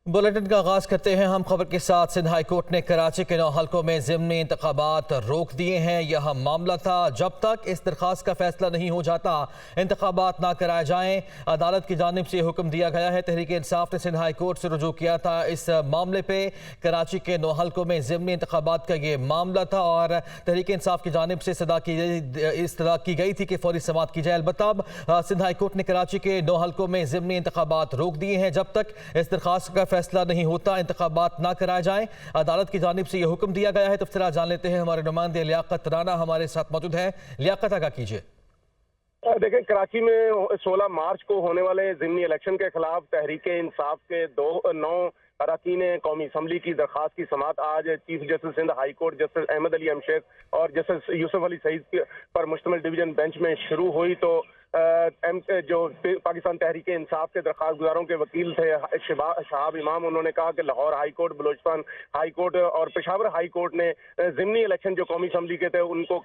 Bulletin का आगाज करते हैं हम खबर के साथ। सिंध हाई कोर्ट ने कराची के 9 हलकों में ज़िमनी इंतखाबात रोक दिए हैं। यह मामला था जब तक इस दरखास्त का फैसला नहीं हो जाता इंतखाबात ना कराए जाएं। अदालत की जानिब से हुक्म दिया गया है। तहरीक इंसाफ ने सिंध हाई कोर्ट से रुजू किया था इस मामले पे। कराची के 9 हलकों में ज़िमनी इंतखाबात का ये मामला था और तहरीक इंसाफ की जानिब से इस्तदा की गई थी कि फौरी समाअत की जाए। अलबत्ता अब सिंध हाई कोर्ट ने कराची के 9 हलकों में ज़िमनी इंतखाबात रोक दिए हैं। जब तक इस दरखास्त का फैसला नहीं होता इंतखाबात ना कराए जाएं। अदालत की जानिब से यह हुक्म दिया गया है। तफसीलात जान लेते हैं, हमारे नुमाइंदे लियाकत राना हमारे साथ मौजूद है। लियाकत, आगा कीजिए। देखिए, कराची में 16 मार्च को होने वाले ज़िमनी इलेक्शन के खिलाफ तहरीक इंसाफ के 9 अरकान कौमी असम्बली की दरखास्त की समाअत आज chief justice Sindh high court justice Ahmed Ali अमशेख और जस्टिस यूसुफ अली सईद पर मुश्तमिल डिवीजन बेंच में शुरू हुई। तो जो पाकिस्तान तहरीक इंसाफ के दरखास्त गुजारों के वकील थे शहाब इमाम, उन्होंने कहा कि Lahore high court, Balochistan high court और पेशावर हाई कोर्ट ने ज़िमनी इलेक्शन जो कौमी असम्बली के थे उनको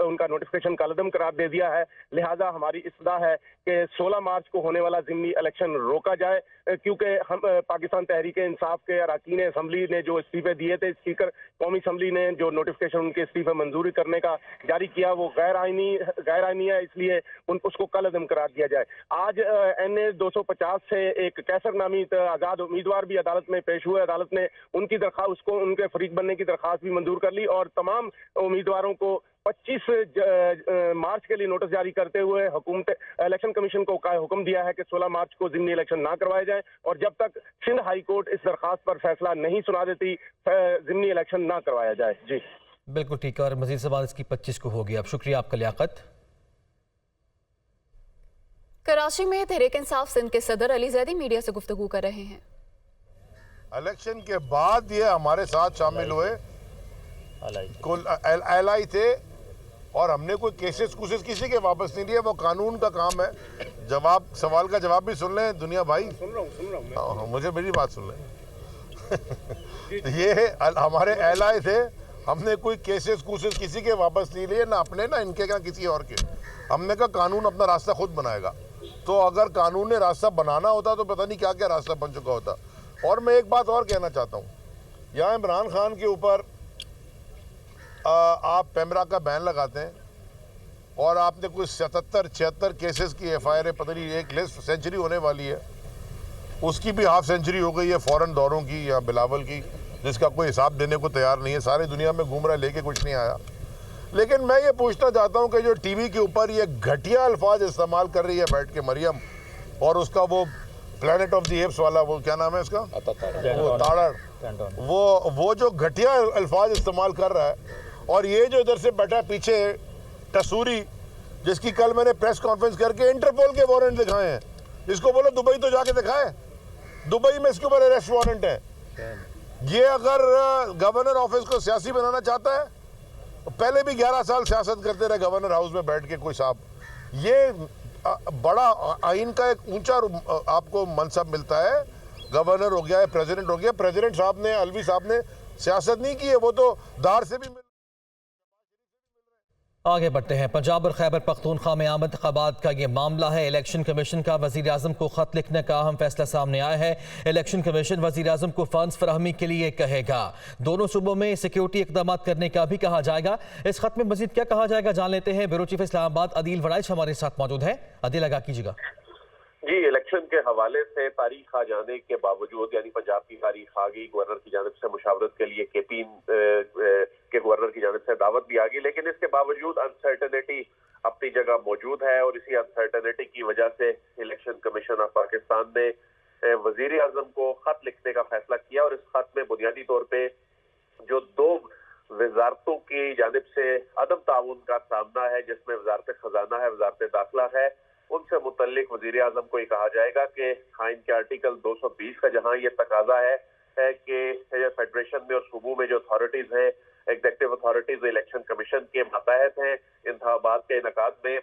उनका नोटिफिकेशन कालदम करार दे दिया है। लिहाजा हमारी इस्तदा है कि 16 मार्च को होने वाला ज़िमनी इलेक्शन रोका जाए, क्योंकि हम पाकिस्तान तहरीक इंसाफ के अरकान असम्बली ने जो इस्तीफे दिए थे, स्पीकर कौमी असम्बली ने जो नोटिफिकेशन उनके इस्तीफे मंजूरी करने का जारी किया वो गैर आइनी है, इसलिए उसको कल अदम करार दिया जाए। आज NA 250 से एक कैसर नामी आजाद उम्मीदवार भी अदालत में पेश हुए। अदालत ने उनकी दरखास्त, उसको उनके फरीक बनने की दरखास्त भी मंजूर कर ली और तमाम उम्मीदवारों को 25 मार्च के लिए नोटिस जारी करते हुए हुकूमत इलेक्शन कमीशन को हुक्म दिया है कि 16 मार्च को ज़िमनी इलेक्शन ना करवाए जाएं और जब तक सिंध हाई कोर्ट इस दरखास्त पर फैसला नहीं सुना देती ज़िमनी इलेक्शन ना करवाया जाए। जी बिल्कुल ठीक है, और मजीद सवाल इसकी 25 को होगी। अब शुक्रिया आपका लियाकत। कराची में तहरीक इंसाफ सिंध के सदर अली जैदी मीडिया से गुफ्तगू कर रहे हैं। इलेक्शन के बाद ये हमारे साथ शामिल हुए, कुल एलआई थे और हमने कोई केसेस कुसेस किसी के वापस नहीं लिए। वो कानून का काम है। सवाल का जवाब भी सुन लें दुनिया भाई। सुन रहा हूँ मुझे मेरी बात सुन लें। ये हमारे एलआई थे, हमने कोई केसेस कुसेस किसी के वापस नहीं लिए, ना अपने ना इनके ना किसी और के। हमने कहा कानून अपना रास्ता खुद बनाएगा। तो अगर कानून ने रास्ता बनाना होता तो पता नहीं क्या क्या रास्ता बन चुका होता। और मैं एक बात और कहना चाहता हूँ, यहाँ इमरान खान के ऊपर आप पैमरा का बैन लगाते हैं और आपने कोई 77-76 केसेस की FIR पता नहीं एक लिस्ट सेंचुरी होने वाली है, उसकी भी हाफ सेंचुरी हो गई है फौरन दौरों की या बिलावल की, जिसका कोई हिसाब देने को तैयार नहीं है। सारी दुनिया में घूम रहा है, लेके कुछ नहीं आया। लेकिन मैं ये पूछना चाहता हूँ कि जो टीवी के ऊपर ये घटिया अल्फाज इस्तेमाल कर रही है बैठ के मरियम, और उसका वो प्लेनेट ऑफ द एप्स वाला वो क्या नाम है उसका, वो ताड़ड़, वो जो घटिया अल्फाज इस्तेमाल कर रहा है, और ये जो इधर से बैठा पीछे टसूरी, जिसकी कल मैंने प्रेस कॉन्फ्रेंस करके इंटरपोल के वारंट दिखाए हैं, इसको बोलो दुबई तो जाके दिखाए, दुबई में इसके ऊपर अरेस्ट वारंट है। ये अगर गवर्नर ऑफिस को सियासी बनाना चाहता है तो पहले भी 11 साल सियासत करते रहे गवर्नर हाउस में बैठ के कोई साहब। ये बड़ा आइन का एक ऊंचा आपको मनसब मिलता है, गवर्नर हो गया है, प्रेसिडेंट हो गया। प्रेसिडेंट साहब ने, अलवी साहब ने सियासत नहीं की है, वो तो दार से भी मिल। आगे बढ़ते हैं। पंजाब और खैबर पख्तूनख्वा में आम इंतखाबात का ये मामला है। इलेक्शन कमीशन का वज़ीर आज़म को ख़त लिखने का अहम फैसला सामने आया है। इलेक्शन कमीशन वज़ीर आज़म को फंड्स फराहमी के लिए कहेगा। दोनों सूबों में सिक्योरिटी इक़दाम करने का भी कहा जाएगा। इस खत में मज़ीद क्या कहा जाएगा जान लेते हैं। ब्यूरो चीफ इस्लामाबाद अदील वराइच हमारे साथ मौजूद है। अदील, आगाह कीजिएगा। जी, इलेक्शन के हवाले से तारीख आ जाने के बावजूद, यानी पंजाब की तारीख आ गई, गवर्नर की जानिब से मुशावरत के लिए KP के गवर्नर की जानिब से दावत भी आ गई, लेकिन इसके बावजूद अनसर्टेनिटी अपनी जगह मौजूद है और इसी अनसर्टेनिटी की वजह से इलेक्शन कमीशन ऑफ पाकिस्तान ने वजीर आजम को खत लिखने का फैसला किया। और इस खत में बुनियादी तौर पे जो 2 वजारतों की जानिब से अदम ताउन का सामना है, जिसमें वजारत खजाना है, वजारत दाखिला है, उनसे मुतल्लिक वजीर आजम को ये कहा जाएगा कि आइन के आर्टिकल 220 का जहां ये तकाजा है कि फेडरेशन में और सूबों में जो अथॉरिटीज हैं, एग्जीक्यूटिव अथॉरिटीज इलेक्शन कमीशन के मातहत हैं, इंतखाबात के इनकाद में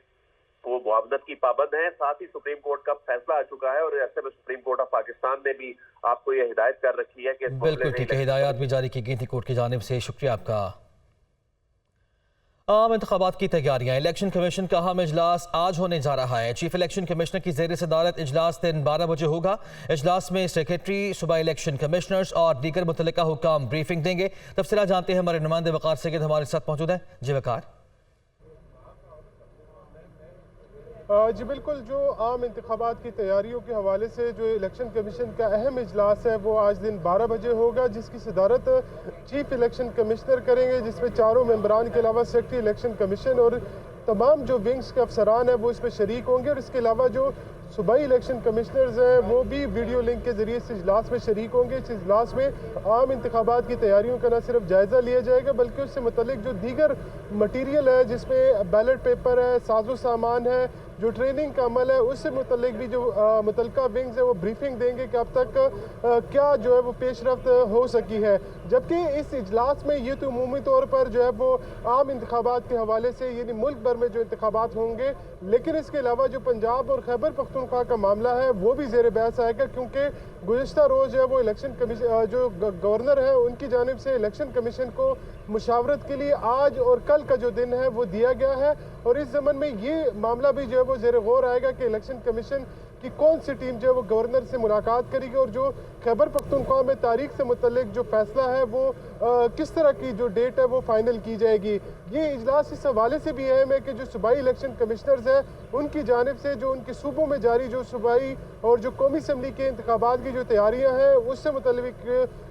वो मुआवनत की पाबंद है। साथ ही सुप्रीम कोर्ट का फैसला आ चुका है और ऐसे में सुप्रीम कोर्ट ऑफ पाकिस्तान ने भी आपको ये हिदायत कर रखी है कि बिल्कुल ठीक है, हिदायत भी जारी की गई थी कोर्ट की जानिब से। शुक्रिया आपका। आम इंतखाबात की तैयारियां। इलेक्शन कमीशन का अहम इजलास आज होने जा रहा है। चीफ इलेक्शन कमिश्नर की ज़ेर सदारत इजलास दिन 12 बजे होगा। इजलास में सेक्रेटरी, सूबाई इलेक्शन कमिश्नर्स और दीगर मुतल्लिका हुक्काम ब्रीफिंग देंगे। तफसीलात जानते हैं हमारे नुमाइंदे वकार सैयद हमारे साथ मौजूद हैं। जी वकार। जी बिल्कुल, जो आम इंतखाबात की तैयारियों के हवाले से जो इलेक्शन कमीशन का अहम इजलास है वो आज दिन 12 बजे होगा, जिसकी सदारत चीफ इलेक्शन कमिश्नर करेंगे, जिसमें चारों मेंबरान के अलावा सेक्रेटरी इलेक्शन कमीशन और तमाम जो विंग्स के अफसरान हैं वो इसमें शरीक होंगे। और इसके अलावा जो सूबाई इलेक्शन कमिश्नर्स हैं वो भी वीडियो लिंक के जरिए इस इजलास में शरीक होंगे। इस इजलास में आम इंतखाबात की तैयारियों का न सिर्फ जायज़ा लिया जाएगा बल्कि उससे मुतल्लिक जो दीगर मटीरियल है, जिसमें बैलेट पेपर है, साजो सामान है, जो ट्रेनिंग का अमल है, उससे मुतल्लिक भी जो मुतल्लिका विंग्स है वो ब्रीफिंग देंगे कि अब तक क्या जो है वो पेशरफ्त हो सकी है। जबकि इस इजलास में ये तो उमूमी तौर पर जो है वो आम इंतखाबात के हवाले से यानी मुल्क भर में जो इंतखाबात होंगे, लेकिन इसके अलावा जो पंजाब और खैबर पख्तूनख्वा का मामला है वो भी ज़ेर बहस आएगा, क्योंकि गुज़िश्ता रोज़ जो है वो इलेक्शन कमीशन जो गवर्नर है उनकी जानिब से इलेक्शन कमीशन को मुशावरत के लिए आज और कल का जो दिन है वो दिया गया है। और इस ज़मन में ये मामला भी जो है वो ज़ेर गौर आएगा कि इलेक्शन कमीशन कि कौन सी टीम जो है वो गवर्नर से मुलाकात करेगी और जो खैबर पख्तूनख्वा में तारीख से मुतल्लिक जो फैसला है वो किस तरह की जो डेट है वो फाइनल की जाएगी। ये इजलास इस हवाले से भी अहम है कि जो सूबाई इलेक्शन कमिश्नर्स हैं उनकी जानिब से जो उनके सूबों में जारी जो सूबाई और जो कौमी असम्बली के इंतखाबात की जो तैयारियाँ हैं उससे मुतल्लिक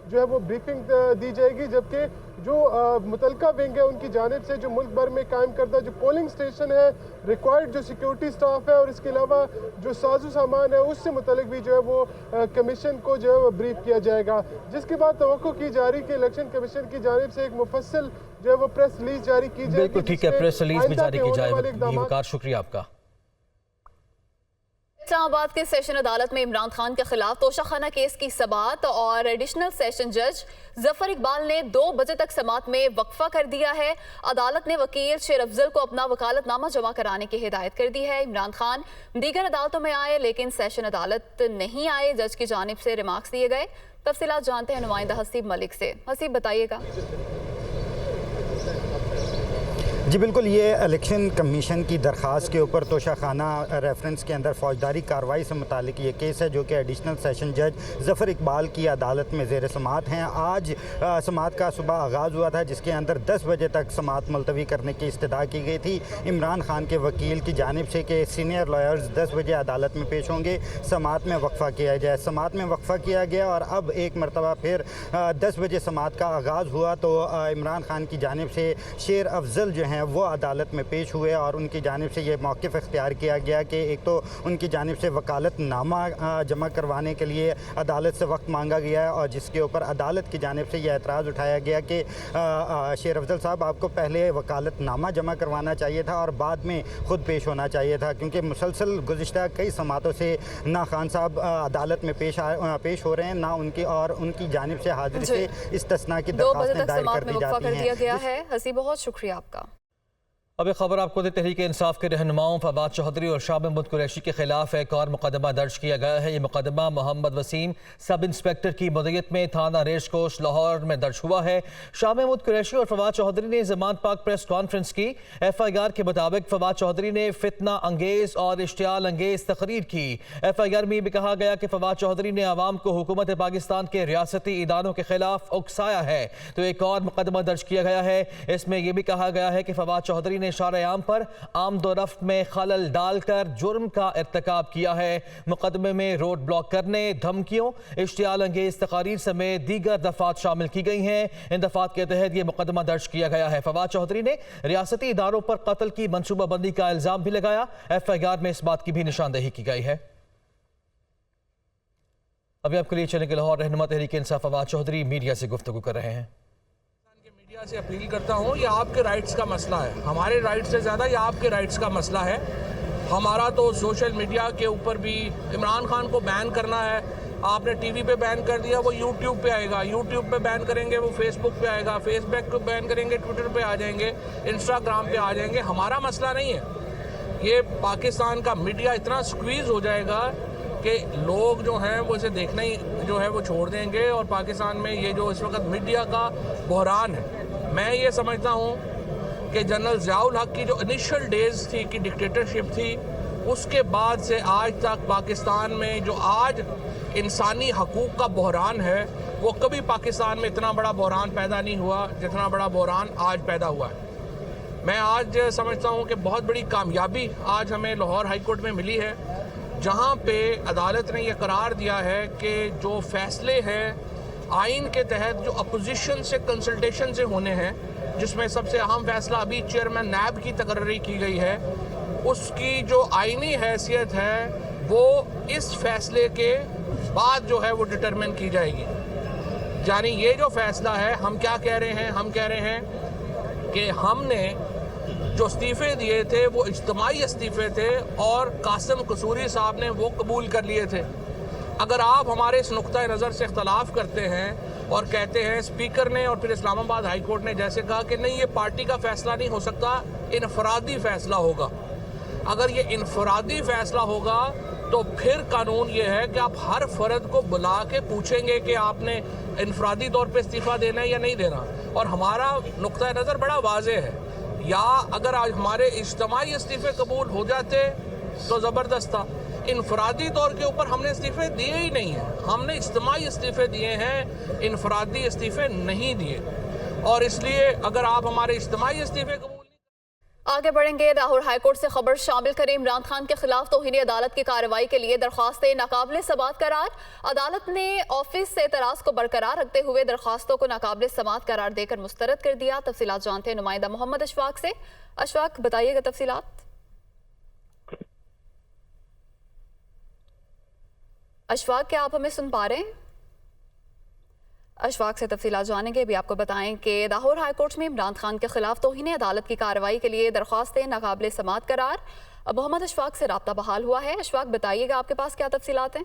जो है वो ब्रीफिंग दी जाएगी। जबकि जो मुतल्लिका विंग है उनकी जानिब से जो मुल्क भर में कायम करदा जो पोलिंग स्टेशन है, रिक्वायर्ड जो सिक्योरिटी स्टाफ है और इसके अलावा जो साजो सामान है उससे मुतल्लिक भी जो है वो कमीशन को जो है वो ब्रीफ किया जाएगा। जिसके बाद तवक्को की जा रही कि इलेक्शन कमीशन की जानिब से एक मुफस्सिल जो है वो प्रेस रिलीज जारी की जाएगी। बिल्कुल ठीक है, प्रेस रिलीज भी जारी की जाएगी। शुक्रिया आपका। इस्लामाबाद के सेशन अदालत में इमरान खान के खिलाफ तोशाखाना केस की समाअत और एडिशनल सेशन जज जफर इकबाल ने 2 बजे तक समाअत में वक्फा कर दिया है। अदालत ने वकील शेर अफजल को अपना वकालतनामा जमा कराने की हिदायत कर दी है। इमरान खान दीगर अदालतों में आए लेकिन सेशन अदालत नहीं आए। जज की जानिब से रिमार्क्स दिए गए। तफसीलात जानते हैं नुमाइंदा हसीब मलिक से। हसीब बताइएगा। जी बिल्कुल, ये इलेक्शन कमीशन की दरख्वास्त के ऊपर तोशाखाना रेफरेंस के अंदर फौजदारी कार्रवाई से मुतालिक ये केस है जो कि एडिशनल सेशन जज जफर इकबाल की अदालत में ज़ेर समाअत हैं। आज समाअत का सुबह आगाज़ हुआ था जिसके अंदर 10 बजे तक समाअत मुलतवी करने की इस्तदा की गई थी इमरान खान के वकील की जानिब से कि सीनियर लॉयर्स 10 बजे अदालत में पेश होंगे, समाअत में वक्फ़ा किया जाए। समाअत में वक्फ़ा किया गया और अब एक मरतबा फिर 10 बजे समाअत का आगाज़ हुआ तो इमरान खान की जानिब से शेर अफजल जो हैं वो अदालत में पेश हुए और उनकी जानिब से ये मौक़िफ़ इख्तियार किया गया कि एक तो उनकी जानिब से वकालतनामा जमा करवाने के लिए अदालत से वक्त मांगा गया है और जिसके ऊपर अदालत की जानिब से यह एतराज़ उठाया गया कि शेर अफजल साहब आपको पहले वकालतनामा जमा करवाना चाहिए था और बाद में ख़ुद पेश होना चाहिए था, क्योंकि मुसलसल गुज़िश्ता कई समातों से ना खान साहब अदालत में पेश हो रहे हैं, ना उनकी और उनकी जानिब से हाजिरी से इस्तिस्ना की दरख्वास्तें दायर कर दी जाती हैं। हसी, बहुत शुक्रिया आपका। अब एक खबर आपको दे, तहरीक इंसाफ के रहनुमाओं फवाद चौधरी और शाह महमूद कुरैशी के खिलाफ एक और मुकदमा दर्ज किया गया है। ये मुकदमा मोहम्मद वसीम सब इंस्पेक्टर की मदयत में थाना रेश कोश लाहौर में दर्ज हुआ है। शाह महमूद कुरैशी और फवाद चौधरी ने ज़मान पाक प्रेस कॉन्फ्रेंस की। FIR के मुताबिक फवाद चौधरी ने फितना अंगेज और इश्तियाल अंगेज तकरीर की। FIR में भी कहा गया कि फवाद चौधरी ने आवाम को हुकूमत पाकिस्तान के रियासती इदारों के खिलाफ उकसाया है। तो एक और मुकदमा दर्ज किया गया है। इसमें यह भी कहा गया है कि फवाद चौधरी शार-ए-आम पर आमदोरफ्त में खलल डालकर जुर्म का इर्तिकाब किया है। मुकदमे में रोड ब्लॉक करने, धमकियों, इश्तियाल अंगेज तकारीर समेत दीगर दफात शामिल की गई हैं। इन दफात के तहत यह मुकदमा दर्ज किया गया है। फवाद चौधरी ने रियासती इदारों पर कत्ल की मनसूबाबंदी का इल्जाम भी लगाया। FIR में इस बात की भी निशानदेही की गई है। अभी आपके लिए चलेंगे लाहौर। रहनुमा तहरीक इंसाफ फवाद चौधरी मीडिया से गुफ्तगू कर रहे हैं। मीडिया से अपील करता हूँ, ये आपके राइट्स का मसला है, हमारे राइट्स से ज़्यादा ये आपके राइट्स का मसला है। हमारा तो सोशल मीडिया के ऊपर भी इमरान खान को बैन करना है। आपने टीवी पे बैन कर दिया, वो यूट्यूब पे आएगा, यूट्यूब पे बैन करेंगे वो फेसबुक पे आएगा, फेसबुक पे बैन करेंगे ट्विटर पे आ जाएंगे, इंस्टाग्राम पे आ जाएंगे। हमारा मसला नहीं है। ये पाकिस्तान का मीडिया इतना स्क्वीज़ हो जाएगा कि लोग जो हैं वो इसे देखना ही जो है वो छोड़ देंगे और पाकिस्तान में ये जो इस वक्त मीडिया का बहरान है, मैं ये समझता हूँ कि जनरल ज़ियाउल हक की जो इनिशियल डेज थी कि डिक्टेटरशिप थी, उसके बाद से आज तक पाकिस्तान में जो आज इंसानी हकूक़ का बहरान है, वो कभी पाकिस्तान में इतना बड़ा बहरान पैदा नहीं हुआ जितना बड़ा बहरान आज पैदा हुआ है। मैं आज समझता हूँ कि बहुत बड़ी कामयाबी आज हमें लाहौर हाई कोर्ट में मिली है, जहाँ पे अदालत ने यह करार दिया है कि जो फैसले हैं आइन के तहत जो अपोजिशन से कंसल्टेशन से होने हैं, जिसमें सबसे अहम फैसला अभी चेयरमैन नैब की तकर्री की गई है, उसकी जो आइनी हैसियत है वो इस फैसले के बाद जो है वो डिटरमिन की जाएगी। यानी ये जो फैसला है, हम क्या कह रहे हैं, हम कह रहे हैं कि हमने जो इस्तीफ़े दिए थे वो इज्तिमाई इस्तीफ़े थे और कासिम कसूरी साहब ने वो कबूल कर लिए थे। अगर आप हमारे इस नुक्ता नज़र से इख्तलाफ करते हैं और कहते हैं स्पीकर ने और फिर इस्लामाबाद हाई कोर्ट ने जैसे कहा कि नहीं ये पार्टी का फ़ैसला नहीं हो सकता, इनफरादी फ़ैसला होगा, अगर ये इनफरादी फ़ैसला होगा तो फिर कानून ये है कि आप हर फ़र्द को बुला के पूछेंगे कि आपने इनफरादी तौर पे इस्तीफ़ा देना है या नहीं देना। और हमारा नुक्ता नज़र बड़ा वाज़ेह है, या अगर आज हमारे इज्तिमाई इस्तीफ़े कबूल हो जाते तो ज़बरदस्त था। इनफरादी तौर के ऊपर हमने इस्तीफ़े दिए ही नहीं हैं, हमने इज्तिमाई इस्तीफ़े दिए हैं, इनफरादी इस्तीफ़े नहीं दिए। और इसलिए अगर आप हमारे इज्तिमाई इस्तीफ़े कबूल आगे बढ़ेंगे। लाहौर हाईकोर्ट से खबर शामिल करें। इमरान खान के खिलाफ तौहीन अदालत की कार्रवाई के लिए दरख्वास्तें नाकाबिल समाअत करार। अदालत ने ऑफिस से एतराज़ को बरकरार रखते हुए दरख्वास्तों को नाकाबिल समाअत करार देकर मुस्तरद कर दिया। तफसीलात जानते हैं नुमाइंदा मोहम्मद अशफाक से। अशफाक, बताइएगा तफसीलात। अशफाक, क्या आप हमें सुन पा रहे हैं? अशफाक से तफसीलात जानेंगे। अभी आपको बताएं कि लाहौर हाईकोर्ट में इमरान खान के खिलाफ तौहीन अदालत की कार्रवाई के लिए दरख्वास्तें नाकाबिल समाअत करार। मोहम्मद अशफाक से रब्ता बहाल हुआ है। अशफाक, बताइएगा आपके पास क्या तफसीलात हैं?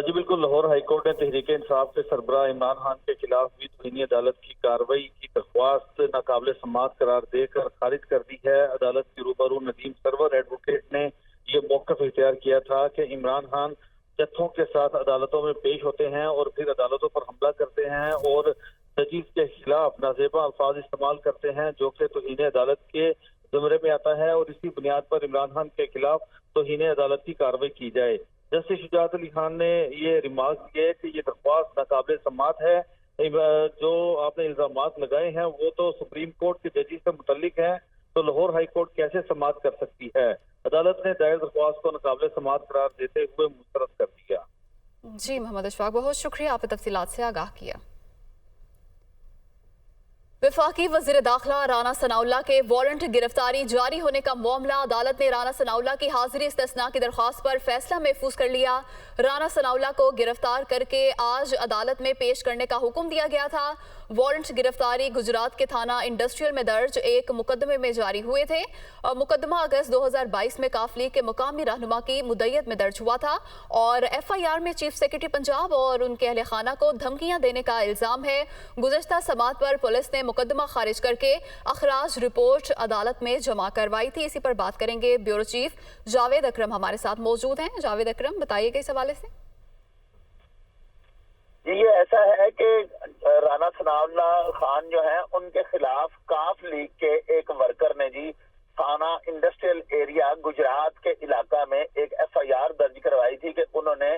जी बिल्कुल, लाहौर हाईकोर्ट ने तहरीक इंसाफ के सरबराह इमरान खान के खिलाफ भी तौहीन अदालत की कार्रवाई की दरख्वास्त नाकाबिल समाअत करार देकर खारिज कर दी है। अदालत के रूबरू नदीम सरवर एडवोकेट ने यह मौक़िफ़ इख्तियार किया था कि इमरान खान जत्थों के साथ अदालतों में पेश होते हैं और फिर अदालतों पर हमला करते हैं और जजीज के खिलाफ नाजेबा अल्फाज इस्तेमाल करते हैं, जो कि तौहीन अदालत के ज़मरे में आता है, और इसी बुनियाद पर इमरान खान के खिलाफ तौहीन अदालत की कार्रवाई की जाए। जस्टिस शुजात अली खान ने ये रिमार्क किए कि ये दरख्वास्त नाकाबिल समाअत है। जो आपने इल्ज़ामात लगाए हैं वो तो सुप्रीम कोर्ट के जजेस से मुतल्लिक हैं, तो लाहौर हाई कोर्ट कैसे समाअत कर सकती है? अदालत ने दायर दरख्वास्त को नाकाबिल समाअत करार देते हुए मुस्तरद कर दिया। जी मोहम्मद अशफाक, बहुत शुक्रिया, आपने तफसीलात से आगाह किया। वफाकी वज़ीर दाखिला राना सनाउल्लाह के वारंट गिरफ्तारी जारी होने का मामला। अदालत ने राना सनाउल्लाह की हाजिरी इस्तिस्ना की दरख्वास्त पर फैसला महफूज कर लिया। राना सनाउल्लाह को गिरफ्तार करके आज अदालत में पेश करने का हुक्म दिया गया था। वारंट गिरफ्तारी गुजरात के थाना इंडस्ट्रियल में दर्ज एक मुकदमे में जारी हुए थे। मुकदमा अगस्त 2022 में काफ लीग के मुकामी रहनुमा की मुद्दत में दर्ज हुआ था और FIR में चीफ सेक्रेटरी पंजाब और उनके अहले खाना को धमकियां देने का इल्जाम है। गुज़श्ता समात पर पुलिस ने मुकदमा खारिज करके अखराज रिपोर्ट अदालत में जमा करवाई थी। इसी पर बात करेंगे। ब्यूरो चीफ जावेद अकरम हमारे साथ मौजूद हैं। जावेद अकरम, बताइएगा इस हवाले से। ये ऐसा है कि राना सनाउल्लाह खान जो है उनके खिलाफ काफ लीग के एक वर्कर ने जी थाना इंडस्ट्रियल एरिया गुजरात के इलाका में एक FIR दर्ज करवाई थी कि उन्होंने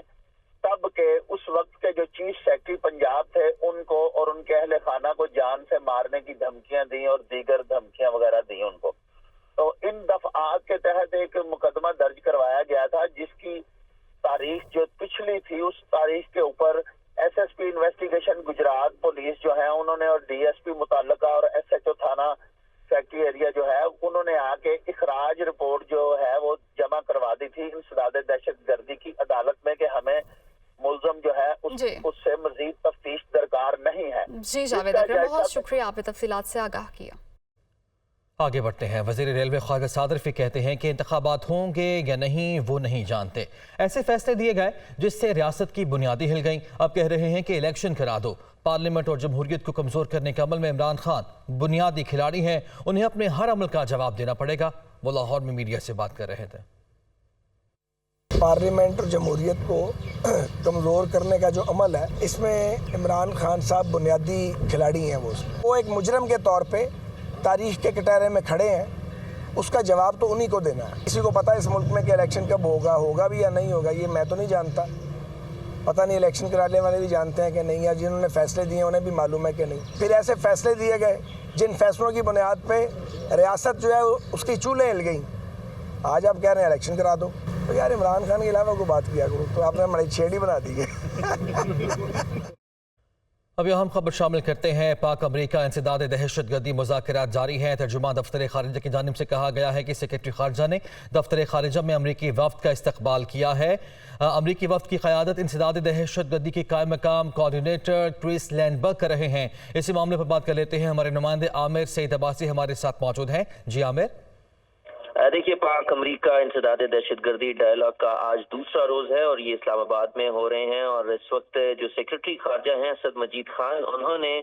तब के उस वक्त के जो चीफ सेक्रेटरी पंजाब थे उनको और उनके अहले खाना को जान से मारने की धमकियां दी और दीगर धमकियां वगैरह दी उनको। तो इन दफात के तहत एक मुकदमा दर्ज करवाया गया था, जिसकी तारीख जो पिछली थी उस तारीख के ऊपर SSP इन्वेस्टिगेशन गुजरात पुलिस जो है उन्होंने और DSP मुताल्लिका और SHO थाना फैक्ट्री एरिया जो है उन्होंने आके इखराज रिपोर्ट जो है वो जमा करवा दी थी इंसदाद दहशतगर्दी की अदालत में कि हमें मुल्ज़म जो है उससे मजीद तफ्तीश दरकार नहीं है। जी जावेद अकरम, बहुत शुक्रिया, आपने तफसीलात से आगाह किया। आगे बढ़ते हैं। वज़ीर रेलवे ख्वाजा सादरफी कहते हैं कि इंतखाबात होंगे या नहीं वो नहीं जानते। ऐसे फैसले दिए गए जिससे रियासत की बुनियादी हिल गई। अब कह रहे हैं कि इलेक्शन करा दो। पार्लियामेंट और जमहूरियत को कमज़ोर करने के अमल में इमरान खान बुनियादी खिलाड़ी हैं, उन्हें अपने हर अमल का जवाब देना पड़ेगा। वो लाहौर में मीडिया से बात कर रहे थे। पार्लियामेंट और जमहूरियत को कमज़ोर करने का जो अमल है इसमें इमरान खान साहब बुनियादी खिलाड़ी हैं। वो एक मुजरम के तौर पे तारीख के कटहरे में खड़े हैं, उसका जवाब तो उन्हीं को देना है। किसी को पता है इस मुल्क में कि इलेक्शन कब होगा भी या नहीं होगा, ये मैं तो नहीं जानता। पता नहीं इलेक्शन कराने वाले भी जानते हैं कि नहीं, या जिन्होंने फैसले दिए उन्हें भी मालूम है कि नहीं। फिर ऐसे फैसले दिए गए जिन फैसलों की बुनियाद पे रियासत जो है उसकी चूल्हे हिल गई। आज आप कह रहे हैं इलेक्शन करा दो, तो यार इमरान खान के अलावा कोई बात किया करो, तो आपने हमारी छेड़ी बना दी है। अब अहम खबर शामिल करते हैं। पाक अमरीका इंसदाद दहशतगर्दी मुज़ाकरात जारी हैं। तर्जुमान दफ्तर खारिजा की जानिब से कहा गया है कि सेक्रेटरी खारजा ने दफ्तर खारिजा में अमरीकी वफ्द का इस्तकबाल किया है। अमरीकी वफ्द की क़यादत इंसदाद दहशतगर्दी के कायम मकाम कोऑर्डिनेटर क्रिस लैंडबर्ग कर रहे हैं। इसी मामले पर बात कर लेते हैं। हमारे नुमाइंदे आमिर सईद अब्बासी हमारे साथ मौजूद हैं। जी आमिर। देखिए, पाक अमरीका इंसदाद दहशतगर्दी डायलॉग का आज दूसरा रोज है और ये इस्लामाबाद में हो रहे हैं। और इस वक्त जो सेक्रेटरी खारजा हैं असद मजीद खान, उन्होंने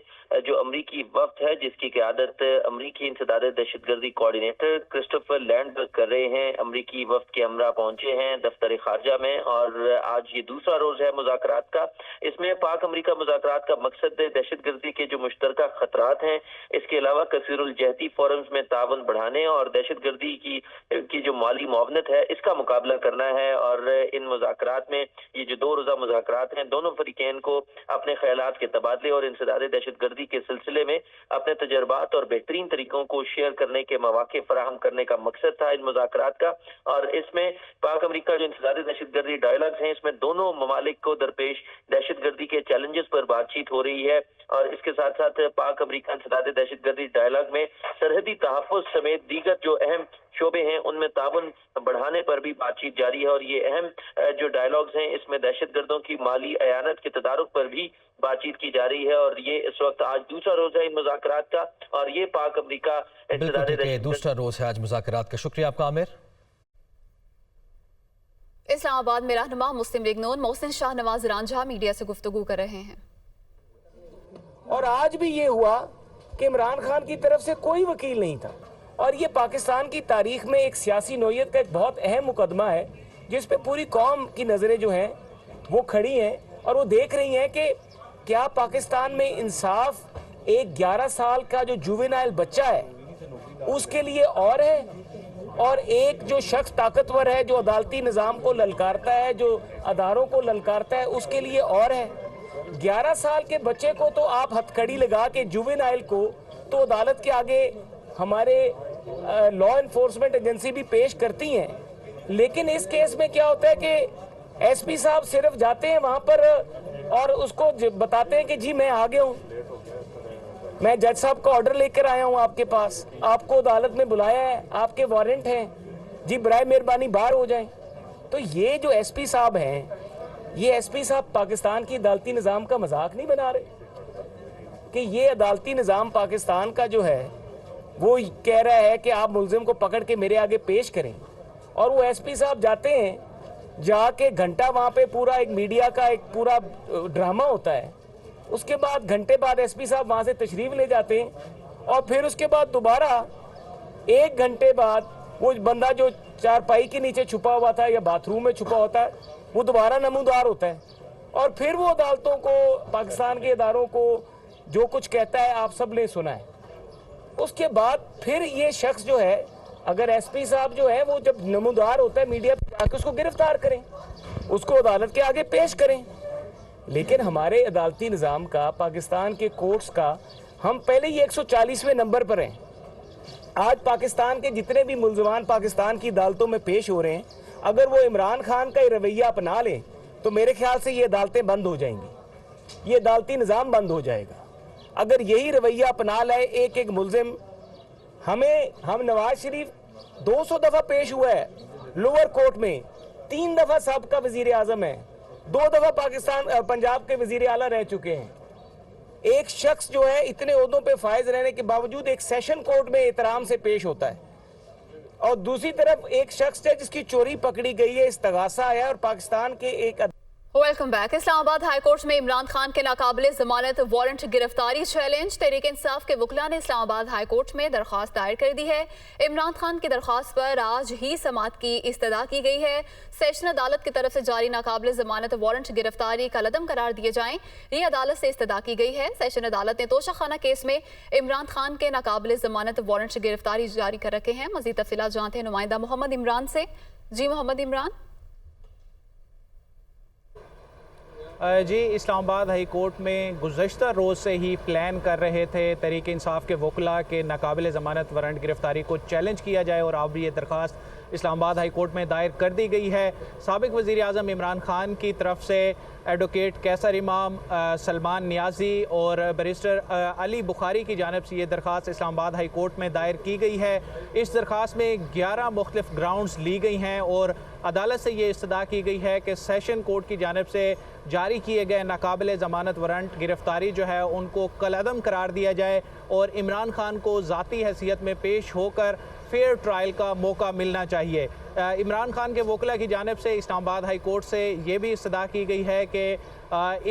जो अमरीकी वफ्द है जिसकी क़यादत अमरीकी इंसदाद दहशतगर्दी कोऑर्डिनेटर क्रिस्टोफर लैंडबर्ग कर रहे हैं, अमरीकी वफ्द के हमरा पहुंचे हैं दफ्तर खारजा में। और आज ये दूसरा रोज है मुज़ाकरात का। इसमें पाक अमरीका मुज़ाकरात का मकसद दहशतगर्दी के जो मुश्तरका खतरात हैं, इसके अलावा कसीरुल जहती फोरम्स में तावन बढ़ाने और दहशतगर्दी की जो माली मुआवनत है इसका मुकाबला करना है। और इन मुज़ाकरात में ये जो 2 रोज़ा मुज़ाकरात हैं, दोनों फरीकैन को अपने ख्यालात के तबादले और इंसदाद दहशतगर्दी के सिलसिले में अपने तजर्बात और बेहतरीन तरीकों को शेयर करने के मौके फराहम करने का मकसद था इन मुज़ाकरात का। और इसमें पाक अमरीका जो इंसदाद दहशतगर्दी डायलॉग्स हैं, इसमें दोनों ममालिक को दरपेश दहशतगर्दी के चैलेंजेस पर बातचीत हो रही है। और इसके साथ साथ पाक अमरीका इंसदाद दहशतगर्दी डायलॉग में सरहदी तहफ़्फ़ुज़ समेत दीगर जो अहम शोबे हैं उनमें ताउन बढ़ाने पर भी बातचीत जारी है। और ये अहम जो डायलॉग्स हैं इसमें दहशतगर्दों की माली अयानत के तदारुक पर भी बातचीत की जा रही है। और ये इस वक्त आज दूसरा रोज है इन मुज़ाकरात का और ये पाक अमरीका दूसरा रोज है आज मुज़ाकरात का। शुक्रिया आपका आमिर। इस्लामाबाद में रहनुमा मुस्लिम लीग नून मोहसिन शाहनवाज रांझा मीडिया से गुफ्तगू कर रहे हैं। और आज भी ये हुआ कि इमरान खान की तरफ से कोई वकील नहीं था। और ये पाकिस्तान की तारीख में एक सियासी नौयत का एक बहुत अहम मुकदमा है जिस पे पूरी कौम की नज़रें जो हैं वो खड़ी हैं और वो देख रही हैं कि क्या पाकिस्तान में इंसाफ एक 11 साल का जो जुवेनाइल बच्चा है उसके लिए और है, और एक जो शख्स ताकतवर है जो अदालती निज़ाम को ललकारता है, जो अदारों को ललकारता है, उसके लिए और है। 11 साल के बच्चे को तो आप हथकड़ी लगा के जुवेनाइल को तो अदालत के आगे हमारे लॉ एनफोर्समेंट एजेंसी भी पेश करती हैं, लेकिन इस केस में क्या होता है कि एसपी साहब सिर्फ जाते हैं वहां पर और उसको बताते हैं कि जी मैं आ गया हूं, मैं जज साहब का ऑर्डर लेकर आया हूं आपके पास, आपको अदालत में बुलाया है, आपके वारंट हैं, जी बराए मेहरबानी बाहर हो जाएं। तो ये जो एसपी साहब हैं, ये एसपी साहब पाकिस्तान की अदालती निज़ाम का मजाक नहीं बना रहे कि ये अदालती निज़ाम पाकिस्तान का जो है वो कह रहा है कि आप मुलजिम को पकड़ के मेरे आगे पेश करें। और वो एसपी साहब जाते हैं, जाके घंटा वहाँ पे पूरा एक मीडिया का एक पूरा ड्रामा होता है, उसके बाद घंटे बाद एसपी साहब वहाँ से तशरीफ ले जाते हैं और फिर उसके बाद दोबारा 1 घंटे बाद वो बंदा जो चारपाई के नीचे छुपा हुआ था या बाथरूम में छुपा होता है वो दोबारा नमूदार होता है और फिर वो अदालतों को, पाकिस्तान के इदारों को जो कुछ कहता है आप सब ने सुना है। उसके बाद फिर ये शख्स जो है, अगर एसपी साहब जो है वो जब नमूदार होता है मीडिया पे जाकर उसको गिरफ्तार करें, उसको अदालत के आगे पेश करें। लेकिन हमारे अदालती निज़ाम का, पाकिस्तान के कोर्ट्स का, हम पहले ही 140वें नंबर पर हैं। आज पाकिस्तान के जितने भी मुल्ज़मान पाकिस्तान की अदालतों में पेश हो रहे हैं, अगर वो इमरान खान का रवैया अपना लें तो मेरे ख्याल से ये अदालतें बंद हो जाएंगी, ये अदालती निज़ाम बंद हो जाएगा। अगर यही रवैया अपना लाए एक एक मुल्जिम, हम नवाज शरीफ 200 दफ़ा पेश हुआ है लोअर कोर्ट में, 3 दफ़ा सबका वजीर आज़म है, 2 दफ़ा पाकिस्तान पंजाब के वजीर आला रह चुके हैं। एक शख्स जो है इतने ओहदों पे फायज रहने के बावजूद एक सेशन कोर्ट में एहतराम से पेश होता है, और दूसरी तरफ एक शख्स है जिसकी चोरी पकड़ी गई है, इस्तगासा आया और पाकिस्तान के एक वेलकम बैक। इस्लामाबाद हाईकोर्ट में इमरान खान के नाकाबिले जमानत वारंट गिरफ्तारी चैलेंज। तहरीक इंसाफ के वकला ने इस्लामाबाद हाईकोर्ट में दरख्वास्त दायर कर दी है। इमरान खान की दरख्वास्त पर आज ही समाअत की इस्तदा की गई है। सेशन अदालत की तरफ से जारी नाकाबिले जमानत वारंट गिरफ्तारी कलअदम करार दिए जाएं, ये अदालत से इस्तदा की गई है। सेशन अदालत ने तोशाखाना केस में इमरान खान के नाकाबिले जमानत वारंट गिरफ्तारी जारी कर रखे हैं। मजीद तफसीलात जानते हैं नुमाइंदा मोहम्मद इमरान से। जी मोहम्मद इमरान। जी, इस्लामाबाद हाई कोर्ट में गुज़श्ता रोज़ से ही प्लान कर रहे थे तहरीक इंसाफ के वकला के नाकाबिले ज़मानत वारंट गिरफ्तारी को चैलेंज किया जाए और अब ये दरख्वास्त इस्लामाबाद हाई कोर्ट में दायर कर दी गई है। साबिक वज़ीर आज़म इमरान खान की तरफ से एडवोकेट कैसर इमाम, सलमान नियाजी और बैरिस्टर अली बुखारी की जानिब से ये दरख्वास्त इस्लामाबाद हाई कोर्ट में दायर की गई है। इस दरख्वास्त में 11 मुख्तलिफ ग्राउंड्स ली गई हैं और अदालत से ये इस्तदा की गई है कि सेशन कोर्ट की जानिब से जारी किए गए नाकाबिले ज़मानत वारंट गिरफ्तारी जो है उनको कलअदम करार दिया जाए और इमरान खान को ज़ाती हैसियत में पेश होकर फेयर ट्रायल का मौका मिलना चाहिए। इमरान खान के वकला की जानिब से इस्लामाबाद हाई कोर्ट से ये भी इस्तदा की गई है कि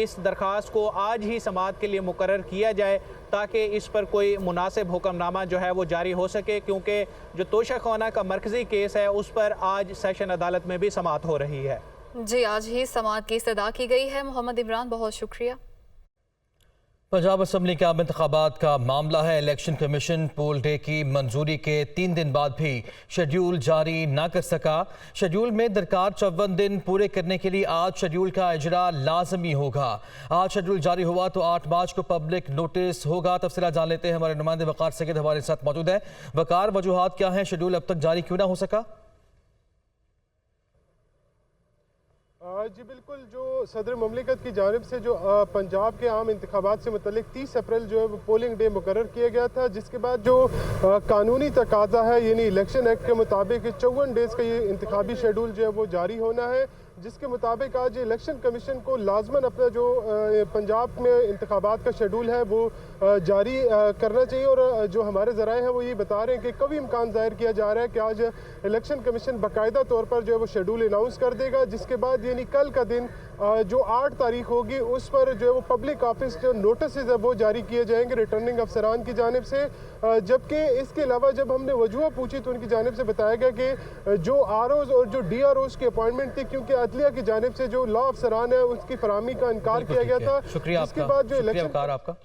इस दरख्वास्त को आज ही समाअत के लिए मुकर्रर किया जाए ताकि इस पर कोई मुनासिब हुक्मनामा जो है वो जारी हो सके, क्योंकि जो तोशाखाना का मरकज़ी केस है उस पर आज सेशन अदालत में भी समाअत हो रही है। जी, आज ही समाअत की इस्तदा की गई है। मोहम्मद इमरान, बहुत शुक्रिया। पंजाब असम्बली के आम इंतखाबात का मामला है। इलेक्शन कमीशन पोल डे की मंजूरी के 3 दिन बाद भी शेड्यूल जारी ना कर सका। शेड्यूल में दरकार 54 दिन पूरे करने के लिए आज शेड्यूल का इजरा लाजमी होगा। आज शेड्यूल जारी हुआ तो 8 मार्च को पब्लिक नोटिस होगा। तफसीलात जान लेते हैं, हमारे नुमाइंदे वकार सईद हमारे साथ मौजूद है। वकार, वजूहात क्या हैं, शेड्यूल अब तक जारी क्यों ना हो सका? जी बिल्कुल, जो सदर मुमलिकत की जानिब से जो पंजाब के आम इंतखाबात से मुतल्लिक 30 अप्रैल जो है वो पोलिंग डे मुकर्रर किया गया था, जिसके बाद जो कानूनी तकाजा है यानी इलेक्शन एक्ट के मुताबिक 54 डेज़ का ये इंतखाबी शेड्यूल जो है वो जारी होना है, जिसके मुताबिक आज इलेक्शन कमीशन को लाजमन अपना जो पंजाब में इंतखाबात का शेड्यूल है वो जारी करना चाहिए। और जो हमारे ज़राए हैं वो ये बता रहे हैं कि कभी इम्कान ज़ाहिर किया जा रहा है कि आज इलेक्शन कमीशन बाकायदा तौर पर जो है वो शेड्यूल अनाउंस कर देगा, जिसके बाद यानी कल का दिन जो 8 तारीख होगी उस पर जो है वो पब्लिक ऑफिस जो नोटिस है वो जारी किए जाएंगे रिटर्निंग अफसरान की जानिब से। जबकि इसके अलावा जब हमने वजूह पूछी तो उनकी जानिब से बताया गया कि जो ROs और जो DROs की अपॉइंटमेंट थी, क्योंकि अदलिया की जानिब से जो लॉ अफसरान है उसकी फराहमी का इनकार किया गया था, जिसके बाद जो इलेक्शन आपका